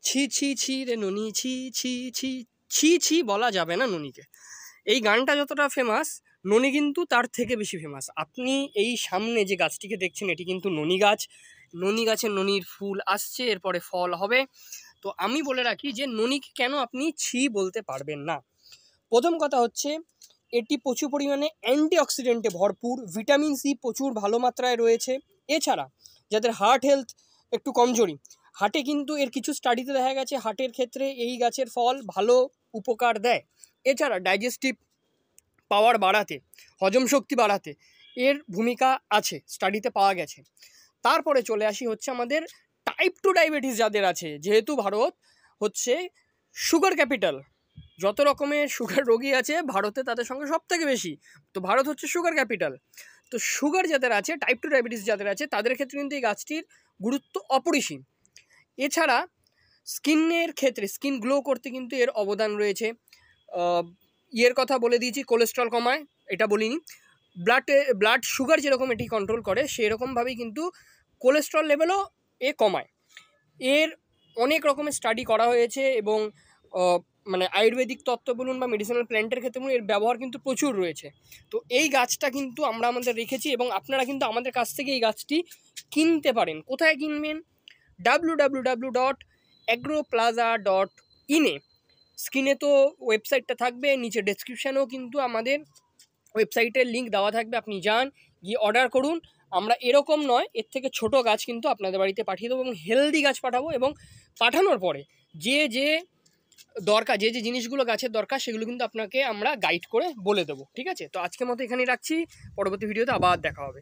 ছি ছি ছি রে ননি, ছি ছি ছি, ছি ছি বলা যাবে না ননিকে। এই গানটা যতটা ফেমাস, ননি কিন্তু তার থেকে বেশি ফেমাস। আপনি এই সামনে যে গাছটিকে দেখছেন, এটি কিন্তু ননি গাছ। ননি গাছে ননির ফুল আসছে, এরপরে ফল হবে। তো আমি বলে রাখি যে ননিকে কেন আপনি ছি বলতে পারবেন না। প্রথম কথা হচ্ছে, এটি প্রচুর পরিমাণে অ্যান্টিঅক্সিডেন্টে ভরপুর, ভিটামিন সি প্রচুর ভালো মাত্রায় রয়েছে। এছাড়া যাদের হার্ট হেলথ একটু কমজোরি, হার্টে কিন্তু এর কিছু স্টাডিতে দেখা গেছে হার্টের ক্ষেত্রে এই গাছের ফল ভালো উপকার দেয়। এছাড়া ডাইজেস্টিভ পাওয়ার বাড়াতে, হজম শক্তি বাড়াতে এর ভূমিকা আছে, স্টাডিতে পাওয়া গেছে। তারপরে চলে আসি হচ্ছে আমাদের টাইপ 2 ডায়াবেটিস যাদের আছে, যেহেতু ভারত হচ্ছে সুগার ক্যাপিটাল, যত রকমের সুগার রোগী আছে ভারতে তাদের সঙ্গে সব থেকে বেশি, তো ভারত হচ্ছে সুগার ক্যাপিটাল। তো সুগার যাদের আছে, টাইপ 2 ডায়াবেটিস যাদের আছে, তাদের ক্ষেত্রে কিন্তু এই গাছটির গুরুত্ব অপরিসীম। এছাড়া স্কিনের ক্ষেত্রে, স্কিন গ্লো করতে কিন্তু এর অবদান রয়েছে। ইয়ের কথা বলে দিয়েছি, কোলেস্ট্রল কমায়, এটা বলিনি। ব্লাড সুগার যেরকম এটি কন্ট্রোল করে, সেরকমভাবেই কিন্তু কোলেস্ট্রল লেভেলও এ কমায়। এর অনেক রকমের স্টাডি করা হয়েছে এবং মানে আয়ুর্বেদিক তত্ত্ব বলুন বা মেডিসিনাল প্ল্যান্টের ক্ষেত্রে বলুন, এর ব্যবহার কিন্তু প্রচুর রয়েছে। তো এই গাছটা কিন্তু আমরা আমাদের রেখেছি এবং আপনারা কিন্তু আমাদের কাছ থেকে এই গাছটি কিনতে পারেন। কোথায় কিনবেন? www.agroplaza.in-এ। স্ক্রিনে তো ওয়েবসাইটটা থাকবে, নিচে ডেসক্রিপশানেও কিন্তু আমাদের ওয়েবসাইটের লিঙ্ক দেওয়া থাকবে, আপনি যান, গিয়ে অর্ডার করুন। আমরা এরকম নয়, এর থেকে ছোট গাছ কিন্তু আপনাদের বাড়িতে পাঠিয়ে দেবো এবং হেলদি গাছ পাঠাবো। এবং পাঠানোর পরে যে যে দরকার, যে যে জিনিসগুলো গাছের দরকার, সেগুলো কিন্তু আপনাকে আমরা গাইড করে বলে দেবো। ঠিক আছে, তো আজকের মতো এখানেই রাখছি, পরবর্তী ভিডিওতে আবার দেখা হবে।